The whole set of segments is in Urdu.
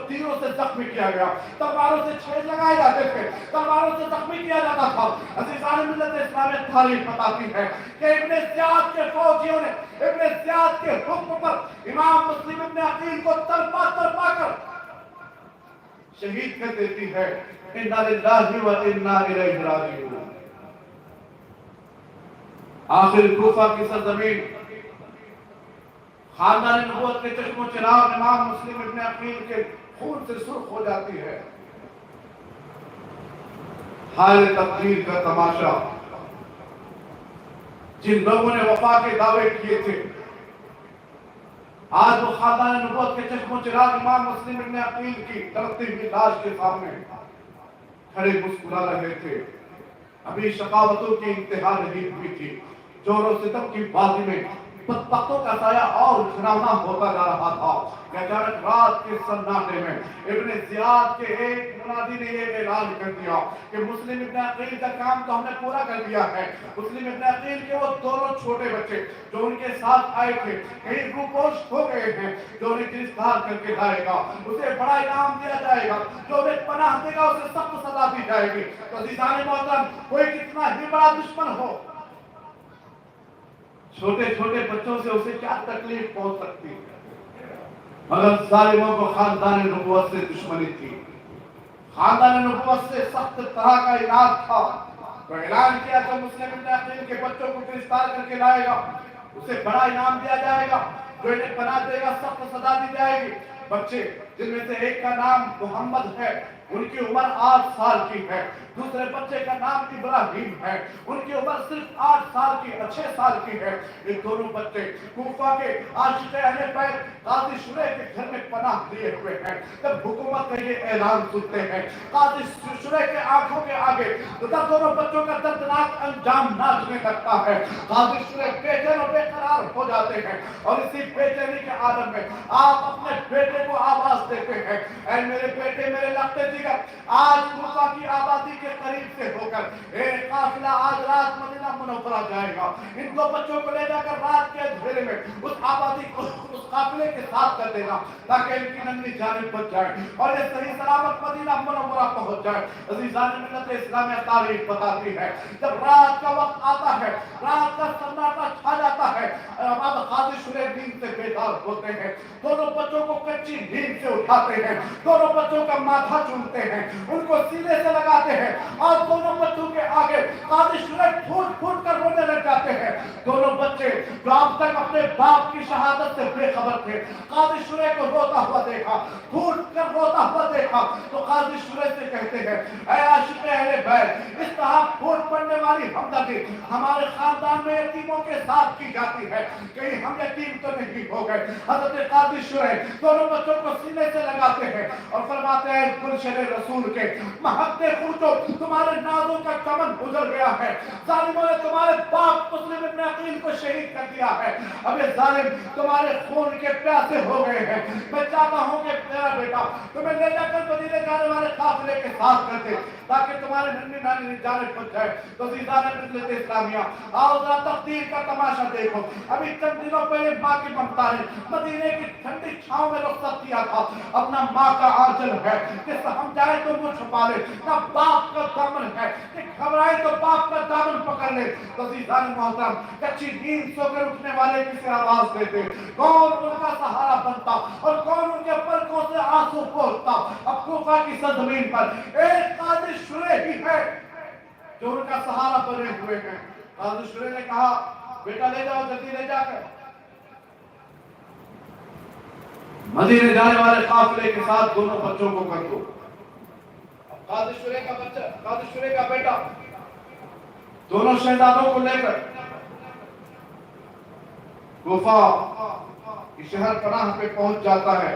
تیروں سے زخمی کیا گیا، تلواروں سے چھید لگائے جاتے تھے، تلواروں سے زخمی کیا جاتا تھا۔ عزیزان ملت اسلام تاریخ بتاتی ہے کہ ابن زیاد کے فوجیوں نے ابن زیاد کے حکم پر امام مسلم ابن عقیل کو تڑپا تڑپا کر شہید کر دیتی ہے۔ انا للہ و انا الیہ راجعون۔ آخر کوفہ کی سرزمین خاندان نبوت کے چشم و چراغ امام مسلم ابن عقیل کے خون سے سرخ ہو جاتی ہے۔ حال تقدیر کا تماشا، جن لوگوں نے وفا کے دعوے کیے تھے، آج وہ خاندان نبوت کے چشم و چراغ امام مسلم ابن عقیل کی تڑپتی ہوئی لاش کے سامنے کھڑے مسکرا رہے تھے۔ ابھی شقاوتوں کی انتہا نہیں ہوئی تھی، جور و ستم کی بازی میں بدبختوں کا سایہ اور گھناؤنا ہوتا جا رہا تھا کہ اچانک رات کے سناٹے میں ابن زیاد کے ایک منادی نے یہ اعلان کر دیا کہ مسلم ابن عقیل کا کام تو ہم نے پورا کر دیا ہے۔ مسلم ابن عقیل کے وہ دونوں چھوٹے بچے جو ان کے ساتھ آئے تھے کہیں روپوش ہو گئے ہیں، جو انہیں گرفتار کر کے لائے گا اسے بڑا انعام دیا جائے گا، جو انہیں پناہ دے گا اسے سخت سزا دی جائے گی۔ تو عزیزان محترم، کوئی کتنا ہی بڑا دشمن ہو، چھوٹے چھوٹے بچوں سے اسے کیا تکلیف پہنچ سکتی ہے؟ مگر ظالموں کو خاندان نبوت سے دشمنی تھی، خاندان نبوت سے سخت طرح کا عناد تھا۔ تو اعلان کیا کہ مسلم ابن عقیل کے بچوں کو گرفتار کر کے لائے گا اسے بڑا انعام دیا جائے گا، جو انہیں پناہ دے گا سخت سزا دی جائے گی۔ بچے جن میں سے ایک کا نام محمد ہے، ان کی عمر 8 سال کی ہے، دوسرے بچے کا نام ابراہیم ہے، ان کی عمر صرف 8 سال کی 6 سال کی ہے۔ یہ دونوں بچے کوفہ کے عاشق اہل بیت قاضی شریح کے گھر میں پناہ لیے ہوئے ہیں۔ جب حکومت کا یہ اعلان سنتے ہیں، قاضی شریح کے آنکھوں کے آگے دونوں بچوں کا دردناک انجام ناچنے لگتا ہے۔ قاضی شریح بے چین و بے قرار ہو جاتے ہیں، اور اسی بے چینی کے عالم میں آپ اپنے بیٹے کو آواز دیتے ہیں، اے میرے بیٹے، میرے لگتے جگر، آج کوفہ کی آبادی کے قریب سے ہو کر ایک قافلہ آج رات مدینہ منورہ جائے گا۔ ان دو بچوں کو لے جا کر رات کے اندھیرے میں اس آبادی کو اس قافلے کے ساتھ کر دینا تاکہ ان کی ننگی جانب بچ جائے اور یہ صحیح سلامت مدینہ منورہ پہنچ جائے۔ عزیزان ملت اسلامیہ تاریخ بتاتی ہے جب رات کا وقت آتا ہے، رات کا سناٹا چھا جاتا ہے، اب قاضی شریح نیند سے بیدار ہوتے ہیں، دونوں بچوں کو کچی نیند سے اٹھاتے ہیں، دونوں بچوں کا ماتھا چومتے ہیں، ان کو سینے سے لگاتے ہیں، اور دونوں بچوں کے آگے قاضی شریح پھوٹ پھوٹ کر رونے لگ جاتے ہیں۔ دونوں بچے جو اب تک اپنے باپ کی شہادت سے بے خبر تھے، قاضی شریح کو روتا ہوا دیکھا، پھوٹ کر روتا ہوا دیکھا، تو قاضی شریح سے کہتے ہیں، اے عاشق اہل بیت، اس طرح پھوٹ پڑنے والی ہمدردی ہمارے خاندان میں یتیموں کے ساتھ کی جاتی ہے، کہیں ہم یتیم تو نہیں ہو گئے۔ حضرت قاضی شریح دونوں بچوں کو سینے سے لگاتے ہیں اور فرماتے ہیں، گلشن رسول کے مہکتے پھوٹو، تمہارے نازوں کا چمن گزر گیا ہے، ظالموں نے تمہارے باپ مسلم ابن عقیل کو شہید کر دیا ہے، اب یہ ظالم تمہارے خون کے پیاسے ہو گئے ہیں، میں چاہتا ہوں کہ میرا بیٹا تمہیں لے جا کر مدینے جانے والے قافلے کے ساتھ کر دے تاکہ تمہارے ننھی نانی جانب بچ جائے۔ تو عزیزان ملت اسلامیہ، آؤ ذرا تقدیر کا تماشا دیکھو۔ ابھی چند دنوں پہلے ماں کی ممتا نے مدینے کی ٹھنڈی چھاؤں میں رخصت کیا تھا، اپنا ماں کا آنچل ہے کہ ہم چاہے تو وہ چھپا لے، نہ باپ کا دامن ہے کہ گھبرائے تو باپ کا دامن پکڑ لے۔ تو عزیزان محترم، کچی نیند سو کر اٹھنے والے کسے آواز دیتے، کون ان کا سہارا بنتا اور کون ان کے پلکوں سے آنسو پوچھتا؟ اب کوفہ کی سرزمین پر ایک قاضی شریح ہی ہے جو ان کا سہارا بنے ہوئے ہیں۔ قاضی شریح نے کہا، بیٹا لے جاؤ، جلدی لے جا کر مدینے جانے والے قافلے کے ساتھ دونوں بچوں کو کر دو۔ قاضی شریح کا بچہ، قاضی شریح کا بیٹا دونوں شہزادوں کو لے کر کوفہ کی شہر پناہ پہ پہنچ جاتا ہے۔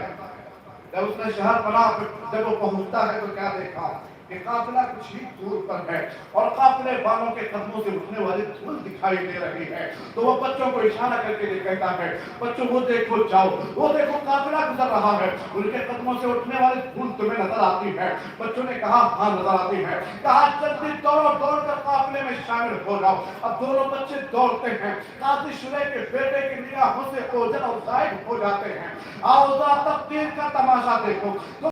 جب اس نے شہر پناہ پہ جب وہ پہنچتا ہے تو کیا دیکھا کہ قافلہ کچھ ہی دور پر ہے اور قافلے والوں کے قدموں سے اٹھنے والی دھول دکھائی دے رہی ہے۔ تو وہ بچوں کو اشارہ کر کے کہتا ہے، بچوں وہ دیکھو، جاؤ، وہ دیکھو قافلہ گزر رہا ہے، ان کے قدموں سے اٹھنے والی دھول تمہیں نظر آتی ہے؟ بچوں نے کہا، ہاں نظر آتی ہے۔ کہا، جلدی دوڑ دوڑ کر قافلے میں شامل ہو جاؤ۔ اب دونوں بچے دوڑتے ہیں، قاضی شریح کے بیٹے کی نگاہوں سے اوجھل اور غائب ہو جاتے ہیں۔ آؤ ذرا تقدیر کا تماشا دیکھو۔